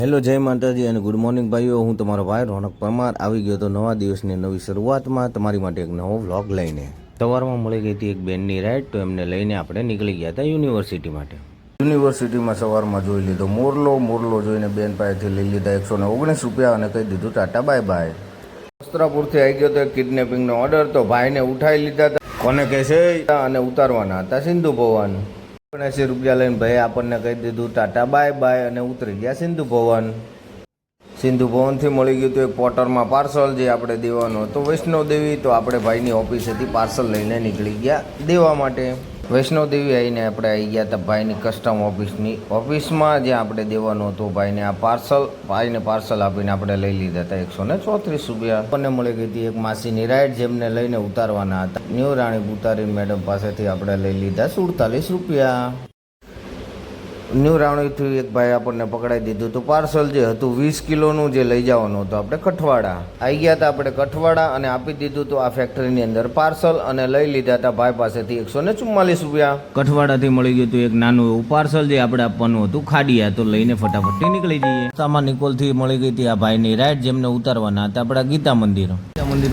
Hello, જય માતાજી અને ગુડ મોર્નિંગ ભાઈઓ. હું તમારો ભાઈ રોનક પરમાર આવી ગયો તો નવા દિવસની નવી શરૂઆતમાં તમારી માટે એક નવો વ્લોગ લઈને. સવારમાં મળી ગઈ હતી એક બેનની રાઈડ, તો એમને લઈને આપણે નીકળી ગયા હતા યુનિવર્સિટી માટે. યુનિવર્સિટીમાં સવારમાં જોઈ લીધો મોરલો જોઈને બેન પાસેથી લઈ લીધા 119 રૂપિયા અને કહી દીધું ટાટા બાય બાય. વસ્ત્રાપુરથી આવી ગયો તો કિડનેપિંગનો ઓર્ડર, તો ભાઈને ઉઠાવી લીધા હતા. કોને કહે છે અને ઉતારવાના હતા સિંધુ ભવન. 80 રૂપિયા લઈને ભાઈ આપણને કહી દીધું ટાટા બાય બાય અને ઉતરી ગયા સિંધુ ભવન. સિંધુ ભવનથી મળી ગયું તો એક પોટરમાં પાર્સલ જે આપણે દેવાનું હતું વૈષ્ણોદેવી. તો આપણે ભાઈની ઓફિસેથી પાર્સલ લઈને નીકળી ગયા દેવા માટે. વૈષ્ણોદેવી આવીને આપણે આવી ગયા હતા ભાઈની કસ્ટમ ઓફિસમાં, જ્યાં આપણે દેવાનું હતું ભાઈને આ ભાઈને પાર્સલ આપીને આપણે લઈ લીધા હતા 134 રૂપિયા. આપણને મળી ગઈ હતી એક માસીની રાઈડ, જેમને લઈને ઉતારવાના હતા ન્યૂ રાણીપ. ઉતારીને મેડમ પાસેથી આપણે લઈ લીધા 47 રૂપિયા. ન્યૂ રાણીથી એક ભાઈ આપણને પકડાઈ દીધું તો પાર્સલ જે હતું 20 કિલોનું જે લઈ જવાનું હતું આપણે કઠવાડા. આવી ગયા હતા આપણે કઠવાડા અને આપી દીધું તો આ ફેક્ટરીની અંદર પાર્સલ અને લઈ લીધા હતા ભાઈ પાસેથી 144 રૂપિયા. કઠવાડાથી મળી ગયું હતું એક નાનું એવું પાર્સલ જે આપણે આપવાનું હતું ખાડિયા, તો લઈને ફટાફટ નીકળી જઈએ. સામા નિકોલથી મળી ગઈ હતી આ ભાઈની રાઈડ, જેમને ઉતારવાના હતા આપણા ગીતા મંદિર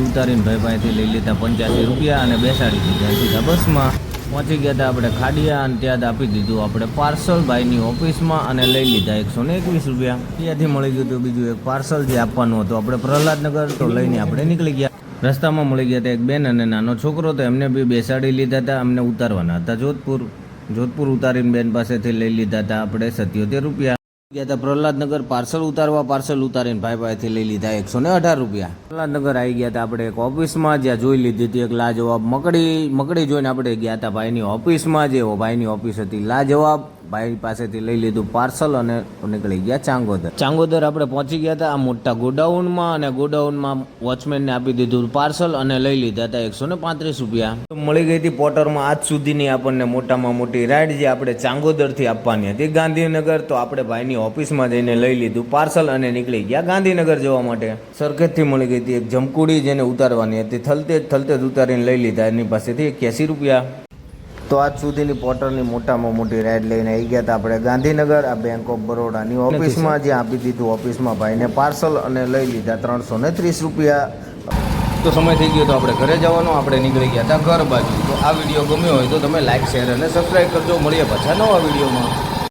ઉતારીને ભાઈ પાસેથી લઈ લીધા 85 રૂપિયા અને બેસાડી દીધા સીધા બસમાં. પહોંચી ગયા હતા આપણે ખાડિયા અને ત્યાં આપી દીધું આપણે પાર્સલ ભાઈની ઓફિસમાં અને લઈ લીધા 121 રૂપિયા. ત્યાંથી મળી ગયું હતું બીજું એક પાર્સલ જે આપવાનું હતું આપણે પ્રહલાદનગર, તો લઈને આપણે નીકળી ગયા. રસ્તામાં મળી ગયા હતા એક બેન અને નાનો છોકરો, તો એમને બી બેસાડી લીધા હતા. અમને ઉતારવાના હતા જોધપુર ઉતારીને બેન પાસેથી લઈ લીધા હતા આપણે 77 રૂપિયા. ગયા હતા પ્રહલાદનગર પાર્સલ ઉતારીને ભાઈ પાસેથી લઈ લીધા 118 રૂપિયા. પ્રહલાદનગર આવી ગયા હતા આપણે એક ઓફિસમાં, જ્યાં જોઈ લીધી હતી એક લાજવાબ મકડી જોઈને આપણે ગયા હતા ભાઈની ઓફિસમાં. જે ભાઈની ઓફિસ હતી લાજવાબ, ભાઈ પાસેથી લઈ લીધું પાર્સલ અને નીકળી ગયા ચાંગોદર આપણે પહોંચી ગયા હતા આ મોટા ગોડાઉનમાં, અને ગોડાઉનમાં વોચમેનને આપી દીધું પાર્સલ અને લઈ લીધા હતા 135 રૂપિયા. તો મળી ગઈ હતી પોટરમાં આજ સુધીની આપણને મોટામાં મોટી રાઈડ, જે આપણે ચાંગોદરથી આપવાની હતી ગાંધીનગર. તો આપણે ભાઈની ઓફિસમાં જઈને લઈ લીધું પાર્સલ અને નીકળી ગયા ગાંધીનગર જવા માટે. સરખેજથી મળી ગઈ હતી એક જમકુડી, જેને ઉતારવાની હતી થલતેજ ઉતારીને લઈ લીધા એની પાસેથી 81 રૂપિયા. તો આજ સુધીની પોર્ટરની મોટામાં મોટી રાઈડ લઈને આવી ગયા હતા આપણે ગાંધીનગર આ બેંક ઓફ બરોડાની ઓફિસમાં, જ્યાં આપી દીધું ઓફિસમાં ભાઈને પાર્સલ અને લઈ લીધા 330 રૂપિયા. તો સમય થઈ ગયો તો આપણે ઘરે જવાનો, આપણે નીકળી ગયા હતા ઘર બાજુ. તો આ વિડીયો ગમ્યો હોય તો તમે લાઈક, શેર અને સબસ્ક્રાઈબ કરજો. મળીએ પાછા નવા વિડીયોમાં.